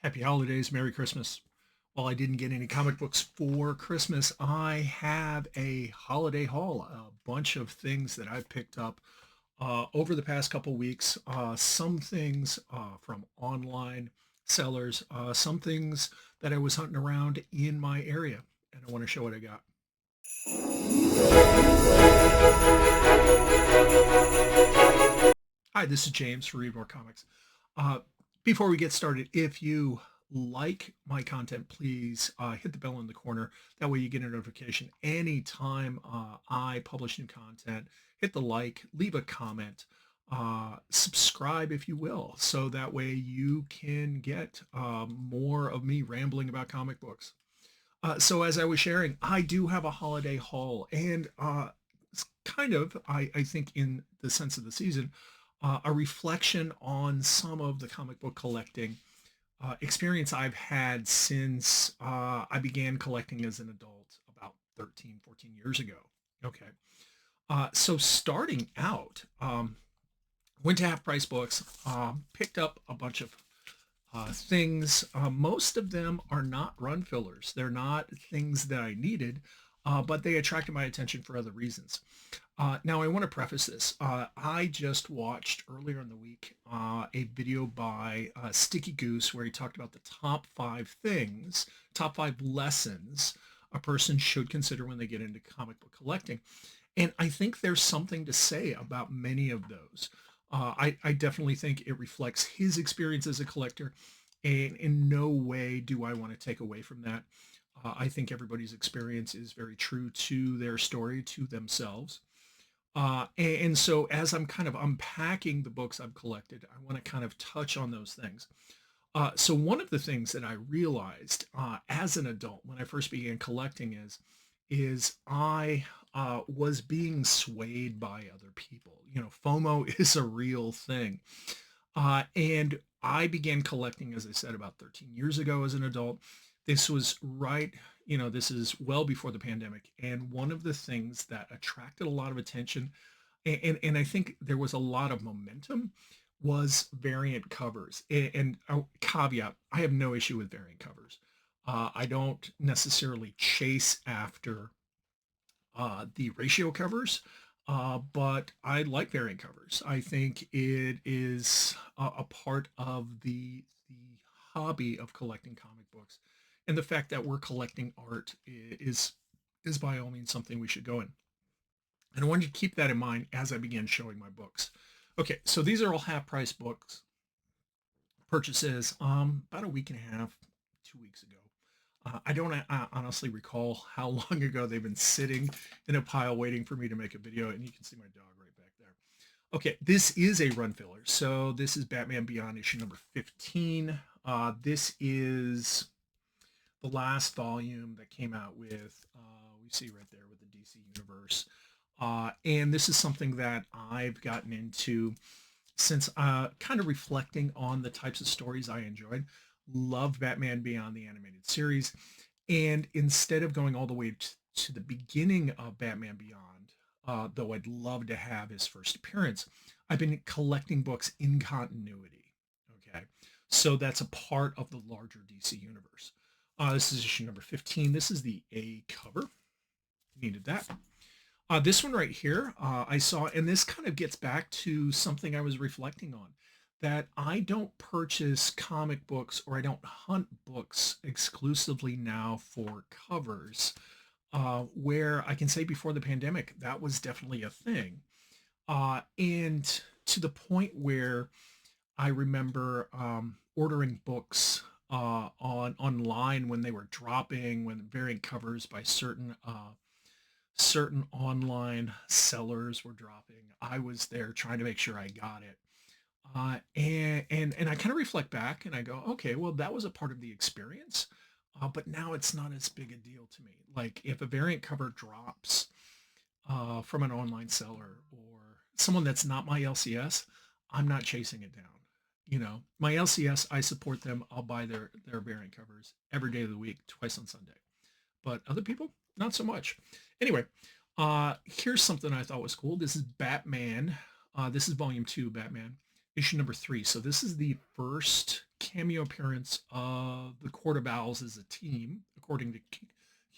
Happy holidays, Merry Christmas. While I didn't get any comic books for Christmas, I have a holiday haul, a bunch of things that I've picked up over the past couple weeks. Some things from online sellers, some things that I was hunting around in my area, and I want to show what I got. Hi, this is James for Read More Comics. Uh, Before we get started, if you like my content, please hit the bell in the corner. That way you get a notification anytime I publish new content. Hit the like, leave a comment, subscribe if you will, so that way you can get more of me rambling about comic books. So as I was sharing, I do have a holiday haul, and it's kind of, I think, in the sense of the season, a reflection on some of the comic book collecting experience I've had since I began collecting as an adult about 13, 14 years ago. Okay. So starting out, went to Half Price Books, picked up a bunch of things. Most of them are not run fillers. They're not things that I needed, but they attracted my attention for other reasons. Now, I want to preface this. I just watched earlier in the week a video by Sticky Goose where he talked about the top 5 things, top 5 lessons a person should consider when they get into comic book collecting. And I think there's something to say about many of those. I definitely think it reflects his experience as a collector, and in no way do I want to take away from that. I think everybody's experience is very true to their story, to themselves. And so as I'm kind of unpacking the books I've collected, I want to kind of touch on those things. So one of the things that I realized as an adult when I first began collecting is I was being swayed by other people. You know, FOMO is a real thing. And I began collecting, as I said, about 13 years ago as an adult. This was right, this is well before the pandemic. And one of the things that attracted a lot of attention, and I think there was a lot of momentum, was variant covers. And a caveat, I have no issue with variant covers. I don't necessarily chase after the ratio covers, but I like variant covers. I think it is a part of the hobby of collecting comic books, and the fact that we're collecting art is by all means something we should go in. And I wanted to keep that in mind as I began showing my books. Okay, so these are all half price books purchases about a week and a half, 2 weeks ago. I don't honestly recall how long ago they've been sitting in a pile waiting for me to make a video, and you can see my dog right back there. Okay, this is a run filler. So this is Batman Beyond issue number 15. This is the last volume that came out with, we see right there with the DC Universe. And this is something that I've gotten into since kind of reflecting on the types of stories I enjoyed. Loved Batman Beyond the animated series. And instead of going all the way to the beginning of Batman Beyond, though I'd love to have his first appearance, I've been collecting books in continuity. Okay. So that's a part of the larger DC universe. This is issue number 15. This is the A cover. Needed that. This one right here, I saw, and this kind of gets back to something I was reflecting on, that I don't purchase comic books or I don't hunt books exclusively now for covers, where I can say before the pandemic, that was definitely a thing. And to the point where I remember ordering books on online when they were dropping, when variant covers by certain online sellers were dropping. I was there trying to make sure I got it. And I kind of reflect back and I go, okay, well, that was a part of the experience, but now it's not as big a deal to me. Like if a variant cover drops from an online seller or someone that's not my LCS, I'm not chasing it down. You know, my LCS, I support them. I'll buy their variant covers every day of the week, twice on Sunday. But other people, not so much. Anyway, here's something I thought was cool. This is Batman. This is volume 2, Batman. issue number 3. So this is the first cameo appearance of the Court of Owls as a team, according to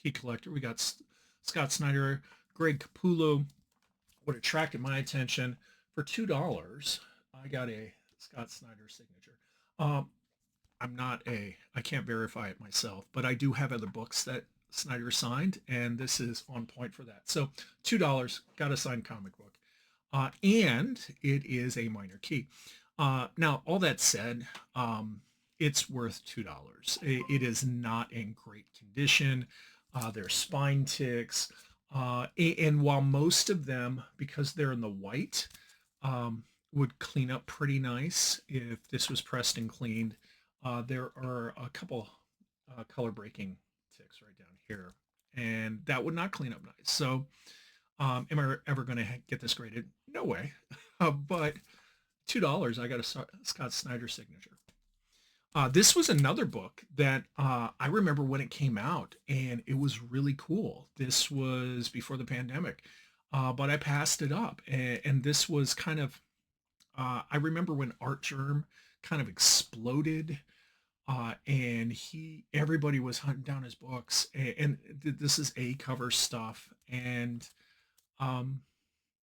Key Collector. We got Scott Snyder, Greg Capullo. What attracted my attention, for $2, I got a Scott Snyder signature. Um, I can't verify it myself, but I do have other books that Snyder signed, and this is on point for that. So $2, got a signed comic book. And it is a minor key. Now, all that said, it's worth $2. It is not in great condition. There's spine ticks. And while most of them, because they're in the white, would clean up pretty nice if this was pressed and cleaned, there are a couple color breaking ticks right down here, and that would not clean up nice. So am I ever going to get this graded? No way. But $2, I got a Scott Snyder signature. This was another book that I remember when it came out, and it was really cool. This was before the pandemic, but I passed it up. And this was kind of, I remember when Art Germ kind of exploded, and everybody was hunting down his books, and this is A cover stuff. And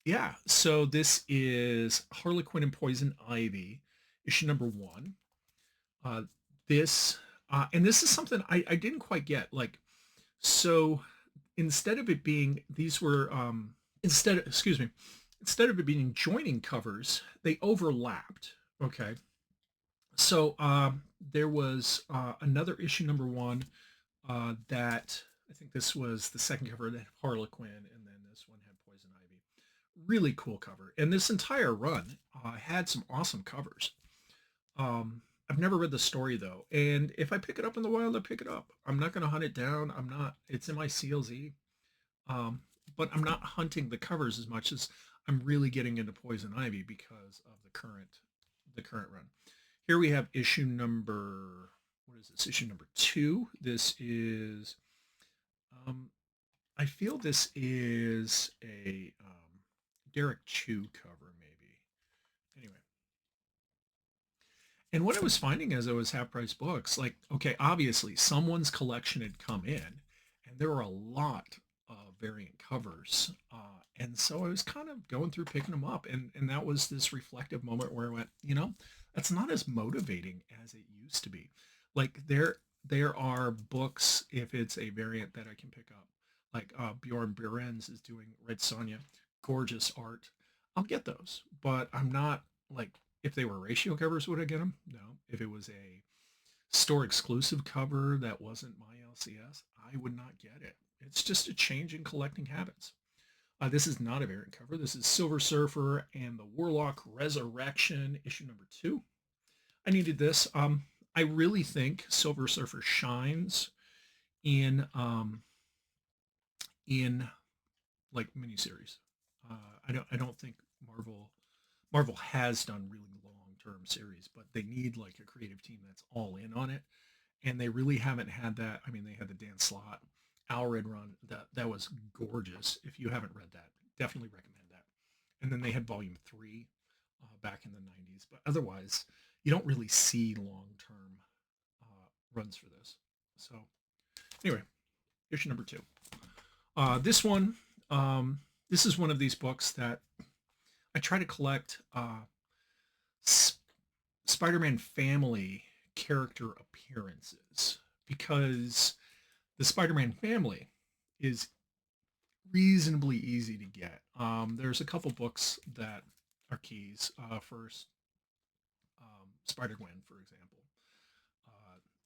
yeah, so this is Harlequin and Poison Ivy, issue number 1. Uh, and this is something I didn't quite get. Like, so instead of it being, these were, instead of it being joining covers, they overlapped. Okay. So there was another issue number 1 that I think this was the second cover that had Harlequin, and then this one had Poison Ivy. Really cool cover. And this entire run had some awesome covers. I've never read the story though, and if I pick it up in the wild, I pick it up. I'm not going to hunt it down. I'm not. It's in my CLZ, but I'm not hunting the covers as much as I'm really getting into Poison Ivy because of the current run. Here we have issue number, what is this? Issue number 2. This is, I feel this is a Derek Chew cover, maybe. Anyway. And what I was finding as I was half price books, like, okay, obviously someone's collection had come in, and there were a lot of variant covers. And so I was kind of going through picking them up. And that was this reflective moment where I went, that's not as motivating as it used to be. Like there are books, if it's a variant, that I can pick up. Like Bjorn Berens is doing Red Sonja, gorgeous art. I'll get those, but I'm not like, if they were ratio covers, would I get them? No. If it was a store exclusive cover that wasn't my LCS, I would not get it. It's just a change in collecting habits. This is not a variant cover. This is Silver Surfer and the Warlock Resurrection, issue number 2. I needed this. I really think Silver Surfer shines in like miniseries. I don't think Marvel has done really long-term series, but they need like a creative team that's all in on it, and they really haven't had that. I mean, they had the Dan Slott Alred run that was gorgeous. If you haven't read that, definitely recommend that. And then they had volume 3 back in the 90s, but otherwise you don't really see long-term runs for this. So anyway, issue number 2. This one, this is one of these books that I try to collect Spider-Man family character appearances, because the Spider-Man family is reasonably easy to get. There's a couple books that are keys. First, Spider-Gwen, for example,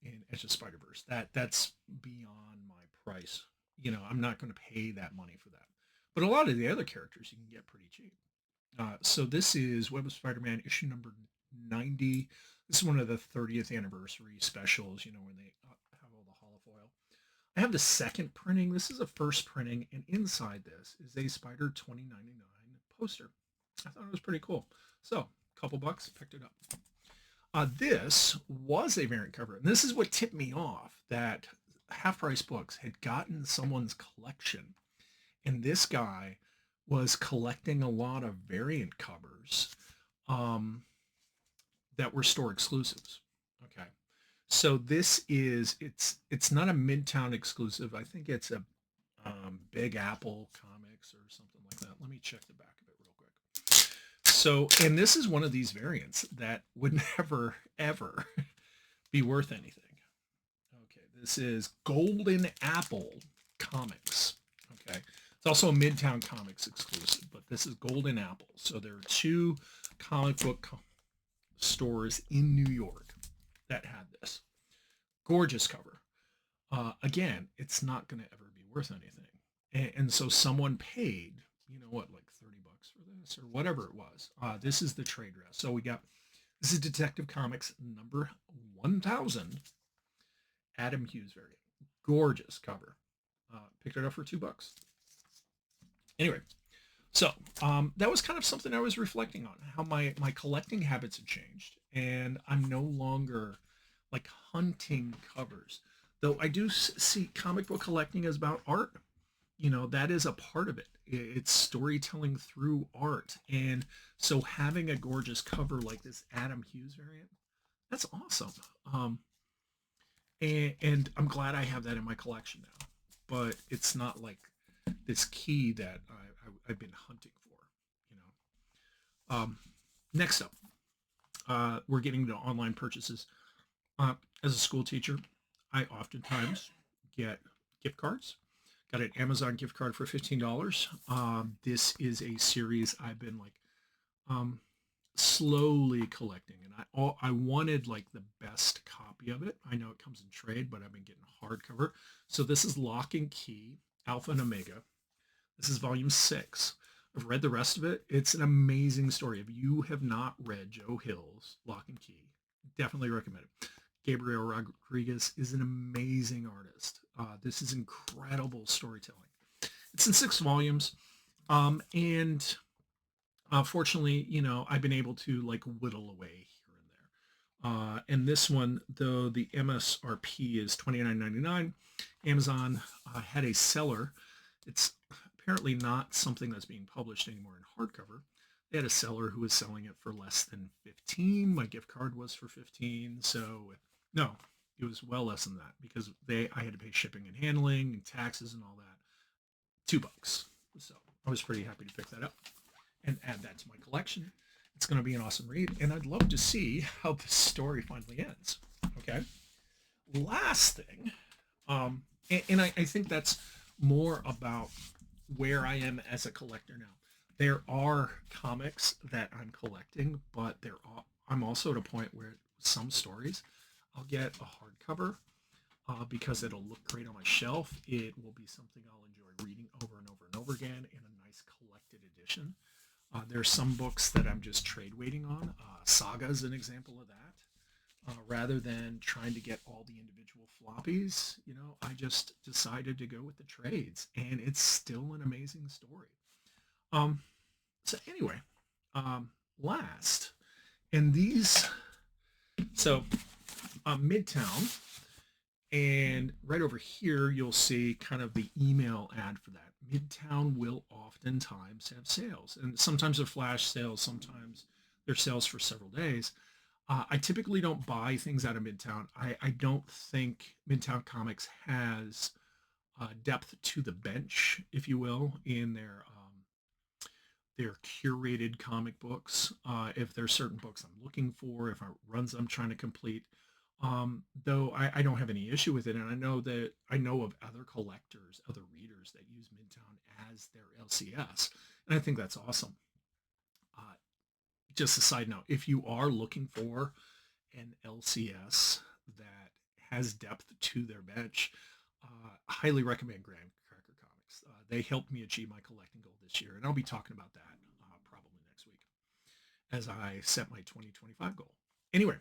in Edge of Spider-Verse. That's beyond my price. I'm not going to pay that money for that. But a lot of the other characters you can get pretty cheap. So this is Web of Spider-Man issue number 90. This is one of the 30th anniversary specials, when they have all the holofoil. I have the second printing. This is a first printing, and inside this is a Spider 2099 poster. I thought it was pretty cool. So, a couple bucks, picked it up. This was a variant cover, and this is what tipped me off that Half Price Books had gotten someone's collection, and this guy was collecting a lot of variant covers. that were store exclusives. Okay. So this is it's not a Midtown exclusive. I think it's a Big Apple Comics or something like that. Let me check the back of it real quick. So, and this is one of these variants that would never ever be worth anything. Okay, this is Golden Apple Comics. Okay, it's also a Midtown Comics exclusive, but this is Golden Apple. So there are two comic book stores in New York that had this. Gorgeous cover. Again, it's not going to ever be worth anything. And so someone paid, you know what, like 30 bucks for this or whatever it was. This is the trade dress. So we got, this is Detective Comics number 1000, Adam Hughes variant. Gorgeous cover. Picked it up for $2. Anyway, so that was kind of something I was reflecting on, how my collecting habits have changed. And I'm no longer like hunting covers. Though I do see comic book collecting as about art. You know, that is a part of it. It's storytelling through art. And so having a gorgeous cover like this Adam Hughes variant, that's awesome. And I'm glad I have that in my collection now. But it's not like this key that I've been hunting for, you know. Next up, we're getting to online purchases. As a school teacher, I oftentimes get gift cards. Got an Amazon gift card for $15. This is a series I've been like slowly collecting, and I wanted like the best copy of it. I know it comes in trade, but I've been getting hardcover. So this is Lock and Key, Alpha and Omega. This is volume 6. I've read the rest of it. It's an amazing story. If you have not read Joe Hill's Lock and Key, definitely recommend it. Gabriel Rodriguez is an amazing artist. This is incredible storytelling. It's in 6 volumes. And fortunately, you know, I've been able to like whittle away here and there. And this one, though the MSRP is $29.99, Amazon had a seller. It's apparently not something that's being published anymore in hardcover. They had a seller who was selling it for less than 15. My gift card was for 15. So no, it was well less than that because I had to pay shipping and handling and taxes and all that. $2. So I was pretty happy to pick that up and add that to my collection. It's going to be an awesome read, and I'd love to see how this story finally ends. Okay. Last thing, and I think that's more about where I am as a collector now. There are comics that I'm collecting, but I'm also at a point where some stories I'll get a hardcover because it'll look great on my shelf. It will be something I'll enjoy reading over and over and over again in a nice collected edition. There are some books that I'm just trade waiting on. Saga is an example of that. Rather than trying to get all the individual floppies, you know, I just decided to go with the trades, and it's still an amazing story. So anyway, last, and these, so Midtown, and right over here, you'll see kind of the email ad for that. Midtown will oftentimes have sales, and sometimes they're flash sales, sometimes they're sales for several days. I typically don't buy things out of Midtown. I don't think Midtown Comics has depth to the bench, if you will, in their curated comic books. If there's certain books I'm looking for, if runs I'm trying to complete, though I don't have any issue with it, and I know of other collectors, other readers that use Midtown as their LCS, and I think that's awesome. Just a side note, if you are looking for an LCS that has depth to their bench, highly recommend Graham Cracker Comics. They helped me achieve my collecting goal this year, and I'll be talking about that probably next week as I set my 2025 goal. Anyway,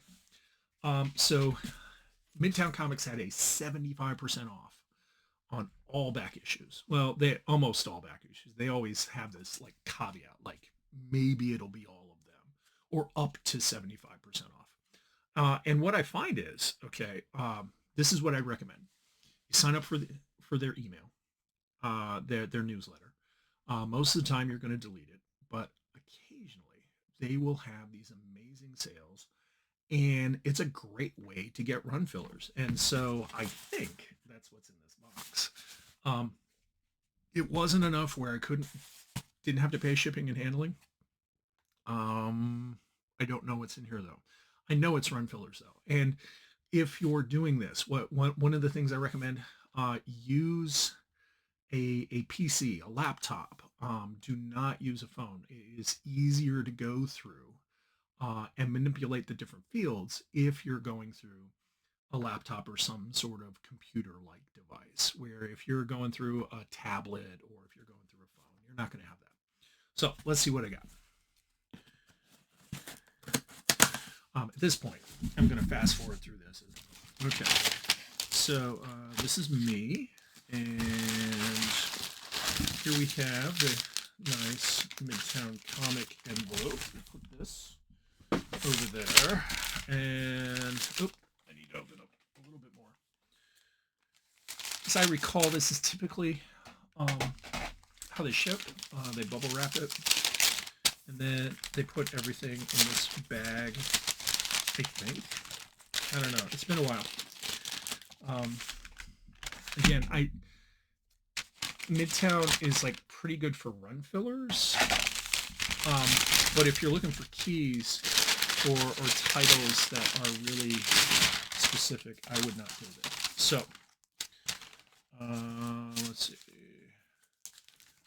so Midtown Comics had a 75% off on all back issues. Well, they almost all back issues. They always have this like caveat, like maybe it'll be all of them, or up to 75% off. And what I find is, okay, this is what I recommend. You sign up for their email, their newsletter. Most of the time you're going to delete it, but occasionally they will have these amazing sales and it's a great way to get run fillers. And so I think that's what's in this box. Um, it wasn't enough where didn't have to pay shipping and handling. I don't know what's in here though. I know it's run fillers though. And if you're doing this, one of the things I recommend, use a PC, a laptop. Do not use a phone. It is easier to go through and manipulate the different fields if you're going through a laptop or some sort of computer-like device. Where if you're going through a tablet or if you're going through a phone, you're not going to have that. So let's see what I got. At this point, I'm going to fast forward through this. Okay, so this is me, and here we have the nice Midtown comic envelope. Put this over there, and I need to open up a little bit more. As I recall, this is typically how they ship. They bubble wrap it, and then they put everything in this bag. I think. I don't know. It's been a while. Again, Midtown is like pretty good for run fillers. But if you're looking for keys or titles that are really specific, I would not go there. So, let's see.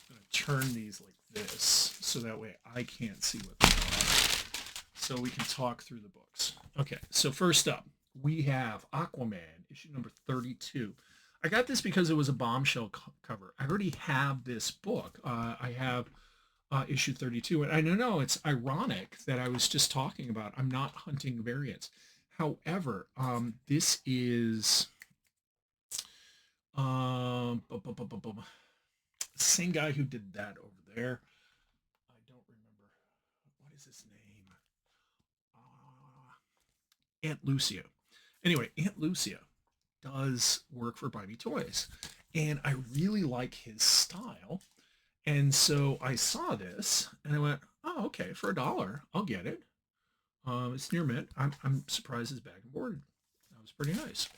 I'm going to turn these like this so that way I can't see what they are. So we can talk through the books. Okay, so first up, we have Aquaman, issue number 32. I got this because it was a bombshell cover. I already have this book. I have issue 32, and I know it's ironic that I was just talking about I'm not hunting variants. However, this is the same guy who did that over there. I don't remember. What is his name? Aunt Lucia. Anyway, Aunt Lucia does work for Buy Me Toys, and I really like his style. And so I saw this, and I went, "Oh, okay, for $1, I'll get it." It's near mint. I'm surprised it's bag and boarded. That was pretty nice.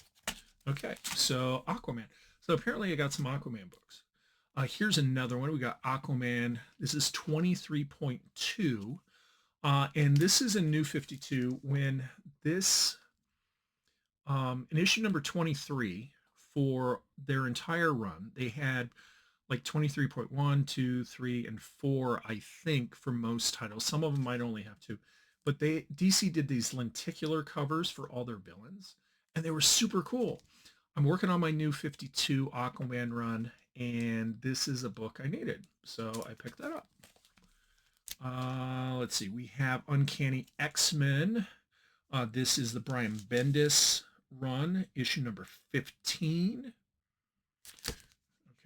Okay, so Aquaman. So apparently I got some Aquaman books. Here's another one. We got Aquaman. This is 23.2. And this is a new 52 when this, in issue number 23 for their entire run, they had like 23.1, 2, 3, and 4, I think, for most titles. Some of them might only have 2. But DC did these lenticular covers for all their villains, and they were super cool. I'm working on my new 52 Aquaman run, and this is a book I needed. So I picked that up. Let's see. We have Uncanny X-Men. This is the Brian Bendis run, issue number 15.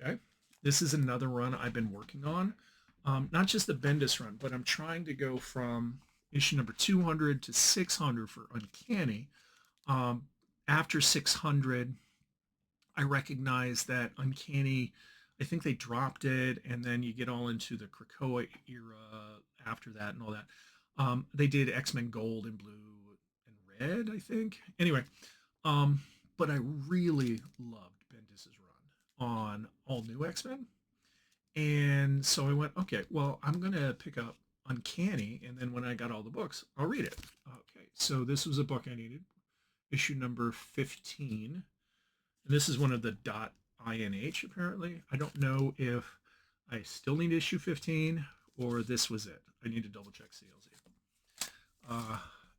Okay. This is another run I've been working on. Not just the Bendis run, but I'm trying to go from issue number 200 to 600 for Uncanny. After 600, I recognize that Uncanny, I think they dropped it, and then you get all into the Krakoa era after that and all that. They did X-Men Gold and Blue and Red, I think. Anyway, but I really loved Bendis' run on all new X-Men. And so I went, okay, well, I'm going to pick up Uncanny, and then when I got all the books, I'll read it. Okay, so this was a book I needed, issue number 15. And this is one of the .INH, apparently. I don't know if I still need issue 15 or this was it. I need to double check CLZ.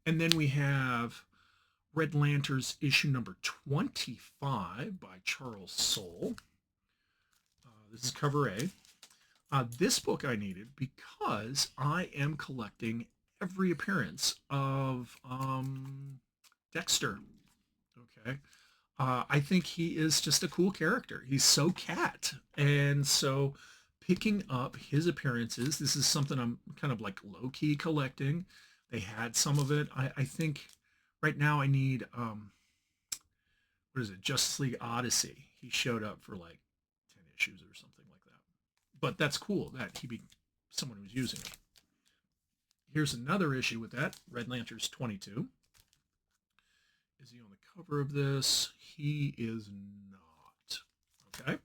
And then we have Red Lanterns issue number 25 by Charles Soule. This is cover A. This book I needed because I am collecting every appearance of Dexter. Okay. I think he is just a cool character. He's so cat. And so picking up his appearances, this is something I'm kind of like low-key collecting. They had some of it. I think right now I need, what is it, Justice League Odyssey. He showed up for like 10 issues or something like that. But that's cool that he be someone who's using it. Here's another issue with that, Red Lanterns 22. Is he on the cover of this? He is not. Okay.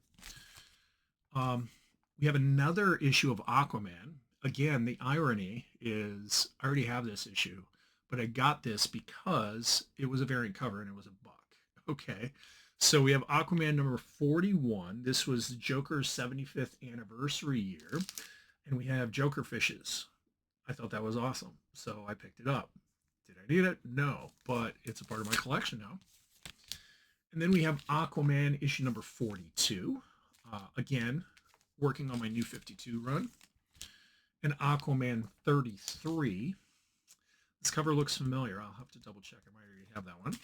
We have another issue of Aquaman. Again, the irony is I already have this issue, but I got this because it was a variant cover and it was $1. Okay. So we have Aquaman number 41. This was Joker's 75th anniversary year. And we have Joker fishes. I thought that was awesome. So I picked it up. Did I need it? No, but it's a part of my collection now. And then we have Aquaman issue number 42. Again, working on my new 52 run. And Aquaman 33. This cover looks familiar. I'll have to double check. I might already have that one.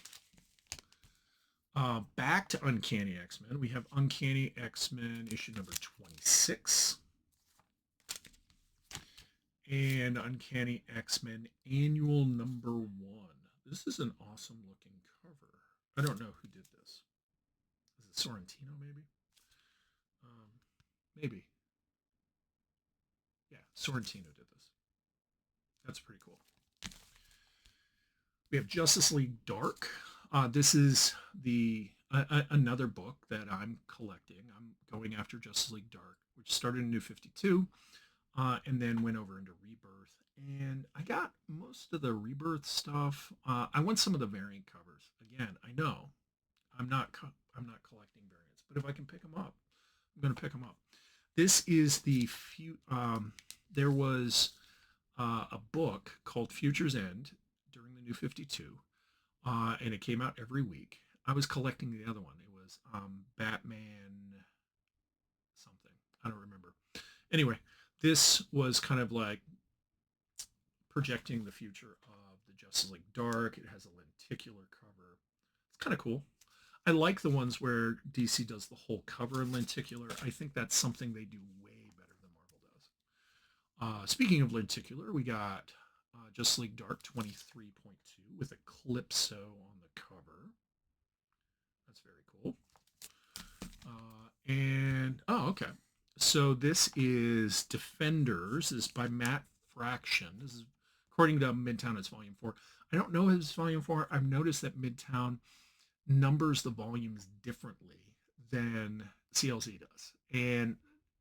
Back to Uncanny X-Men. We have Uncanny X-Men issue number 26. And Uncanny X-Men annual number 1. This is an awesome looking cover. I don't know who did this. Is it Sorrentino maybe? Maybe. Yeah, Sorrentino did this. That's pretty cool. We have Justice League Dark. This is the another book that I'm collecting. I'm going after Justice League Dark, which started in New 52, and then went over into Rebirth. And I got most of the Rebirth stuff. I want some of the variant covers. Again, I know I'm not collecting variants, but if I can pick them up, I'm going to pick them up. This is the there was a book called Future's End during the New 52. And it came out every week. I was collecting the other one. It was Batman something. I don't remember. Anyway, this was kind of like projecting the future of the Justice League Dark. It has a lenticular cover. It's kind of cool. I like the ones where DC does the whole cover in lenticular. I think that's something they do way better than Marvel does. Speaking of lenticular, we got Justice League Dark 23.2 with Eclipso on the cover. That's very cool. Okay. So this is Defenders. This is by Matt Fraction. This is, according to Midtown, it's volume 4. I don't know if it's volume 4. I've noticed that Midtown numbers the volumes differently than CLZ does. And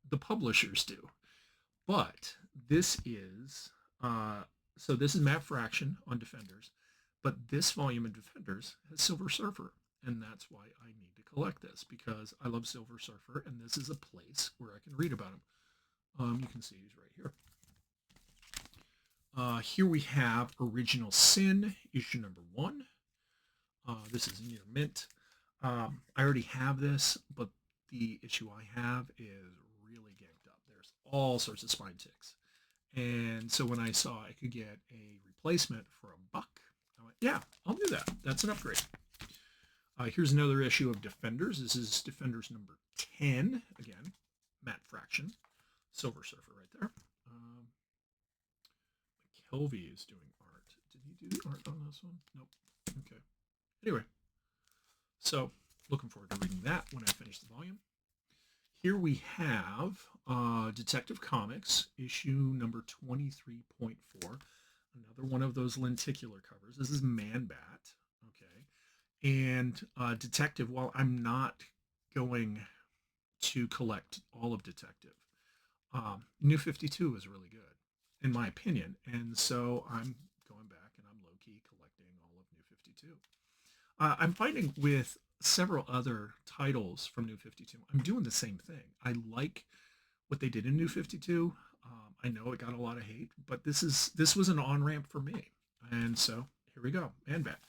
the publishers do. But this is... So this is Matt Fraction on Defenders, but this volume of Defenders has Silver Surfer, and that's why I need to collect this, because I love Silver Surfer, and this is a place where I can read about him. You can see he's right here. Here we have Original Sin, issue number 1. This is near mint. I already have this, but the issue I have is really ganked up. There's all sorts of spine ticks. And so when I saw I could get a replacement for $1, I went, yeah, I'll do that. That's an upgrade. Here's another issue of Defenders. This is Defenders number 10. Again, Matt Fraction. Silver Surfer right there. McKelvey is doing art. Did he do the art on this one? Nope. Okay. Anyway, so looking forward to reading that when I finish the volume. Here we have Detective Comics, issue number 23.4. Another one of those lenticular covers. This is Man Bat. Okay. And Detective, while I'm not going to collect all of Detective, New 52 is really good, in my opinion. And so I'm going back and I'm low-key collecting all of New 52. I'm finding with several other titles from New 52, I'm doing the same thing. I like what they did in New 52. I know it got a lot of hate, but this was an on-ramp for me. And so here we go, Man Bat.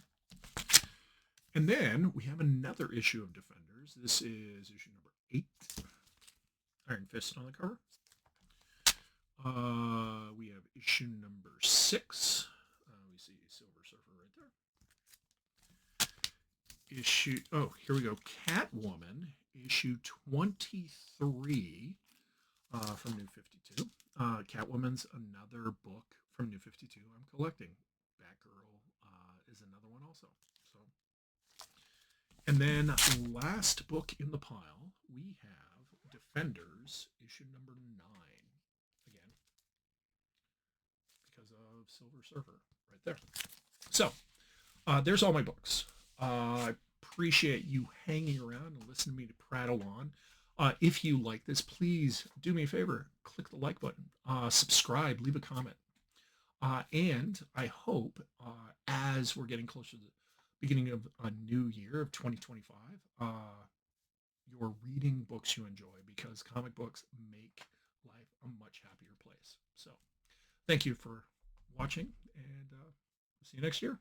And then we have another issue of Defenders. This is issue number 8. Iron Fist on the cover. We have issue number 6. We see Silver Surfer right there. Here we go. Catwoman, issue 23 from New 52. Catwoman's another book from New 52 I'm collecting. Batgirl is another one also. So, and then last book in the pile, we have Defenders, issue number 9. Again, because of Silver Surfer right there. So, there's all my books. I appreciate you hanging around and listening to me to prattle on. If you like this, please do me a favor, click the like button, subscribe, leave a comment. And I hope as we're getting closer to the beginning of a new year of 2025, you're reading books you enjoy because comic books make life a much happier place. So thank you for watching and see you next year.